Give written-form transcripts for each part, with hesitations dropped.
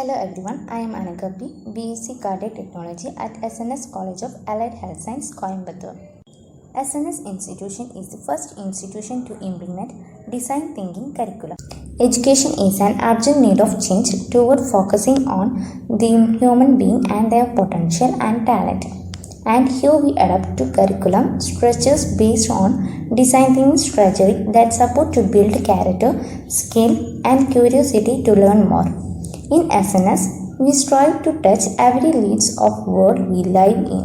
Hello everyone, I am Anakha BSc Cardiac Technology at SNS College of Allied Health Science, Coimbatore. SNS institution is the first institution to implement design thinking curriculum. Education is an urgent need of change toward focusing on the human being and their potential and talent. And here we adapt to curriculum structures based on design thinking strategy that support to build character, skill, and curiosity to learn more. In SNS, we strive to touch every leads of world we live in.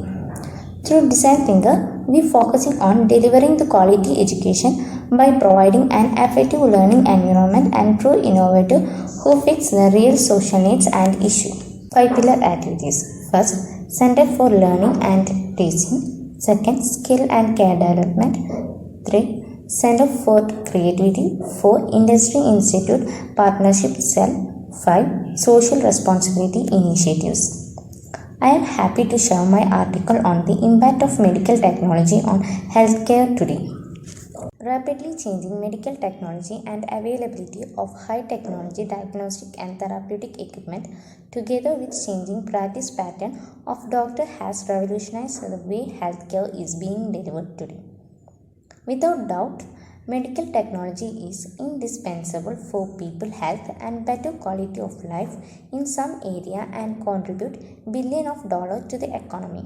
Through design thinker, we focusing on delivering the quality education by providing an effective learning environment and true innovator who fits the real social needs and issue. 5 pillar activities. First, Center for Learning and Teaching. Second, Skill and Care Development. 3. Center for Creativity. 4. Industry Institute Partnership Cell. 5. Social Responsibility Initiatives. I am happy to share my article on the impact of medical technology on healthcare today. Rapidly changing medical technology and availability of high technology diagnostic and therapeutic equipment together with changing practice pattern of doctor has revolutionized the way healthcare is being delivered today. Without doubt, medical technology is indispensable for people's health and better quality of life in some area and contribute billions of dollars to the economy.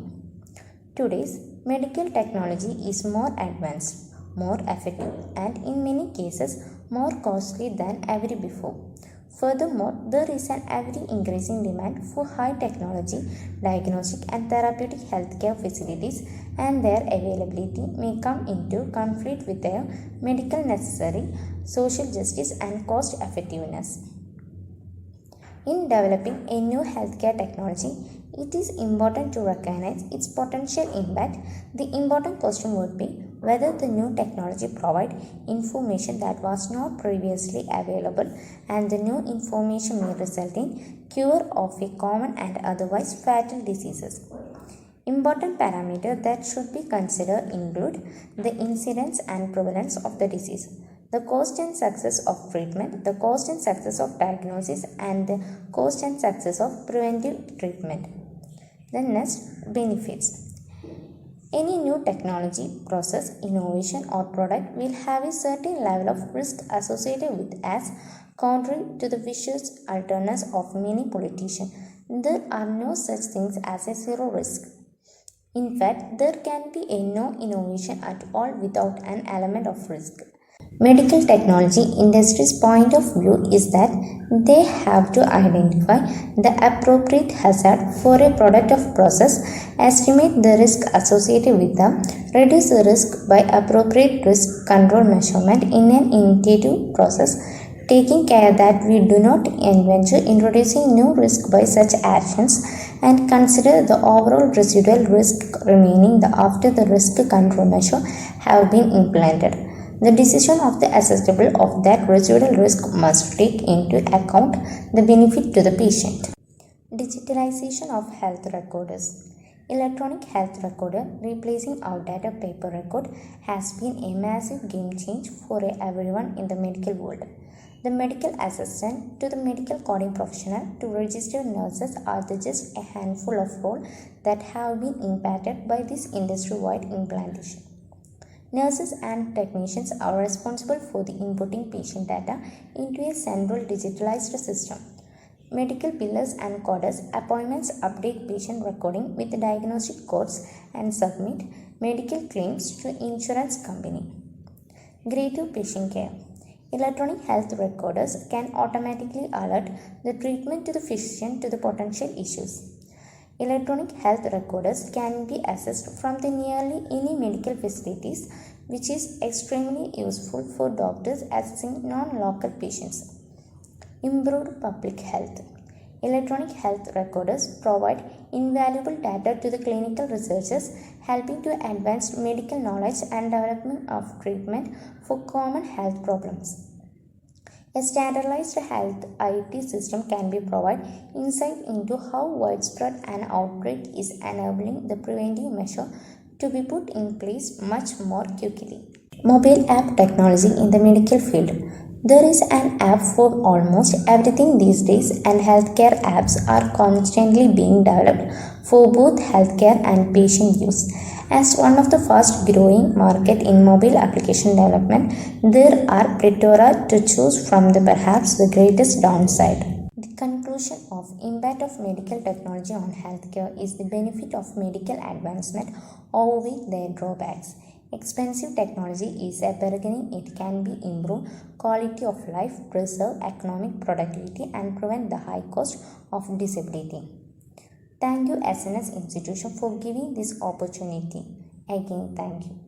Today's medical technology is more advanced, more effective, and in many cases more costly than ever before. Furthermore, there is an ever increasing demand for high technology, diagnostic and therapeutic healthcare facilities, and their availability may come into conflict with their medical necessary, social justice, and cost effectiveness. In developing a new healthcare technology, it is important to recognize its potential impact. The important question would be whether the new technology provides information that was not previously available, and the new information may result in cure of a common and otherwise fatal diseases. Important parameters that should be considered include the incidence and prevalence of the disease, the cost and success of treatment, the cost and success of diagnosis, and the cost and success of preventive treatment. The next, benefits. Any new technology, process, innovation, or product will have a certain level of risk associated with, as contrary to the vicious alternatives of many politicians. There are no such things as a zero risk. In fact, there can be a no innovation at all without an element of risk. Medical technology industry's point of view is that they have to identify the appropriate hazard for a product of process, estimate the risk associated with them, reduce the risk by appropriate risk control measurement in an initiative process, taking care that we do not venture introducing new risk by such actions, and consider the overall residual risk remaining after the risk control measure have been implemented. The decision of the assessable of that residual risk must take into account the benefit to the patient. Digitalization of health records. Electronic health recorder replacing outdated paper record has been a massive game change for everyone in the medical world. The medical assistant to the medical coding professional to registered nurses are just a handful of roles that have been impacted by this industry-wide implementation. Nurses and technicians are responsible for the inputting patient data into a central digitalized system. Medical billers and coders appointments update patient recording with diagnostic codes and submit medical claims to insurance company. Greater patient care. Electronic health recorders can automatically alert the treatment to the physician to the potential issues. Electronic health recorders can be accessed from the nearly any medical facilities, which is extremely useful for doctors assessing non-local patients. Improved public health. Electronic health recorders provide invaluable data to the clinical researchers, helping to advance medical knowledge and development of treatment for common health problems. A standardized health IT system can be provide insight into how widespread an outbreak is, enabling the preventive measure to be put in place much more quickly. Mobile app technology in the medical field. There is an app for almost everything these days, and healthcare apps are constantly being developed for both healthcare and patient use. As one of the fast growing market in mobile application development, there are plethora to choose from, the perhaps the greatest downside. The conclusion of impact of medical technology on healthcare is the benefit of medical advancement outweigh their drawbacks. Expensive technology is a bargain. It can be improve quality of life, preserve economic productivity, and prevent the high cost of disability. Thank you, SNS Institution, for giving this opportunity. Again, thank you.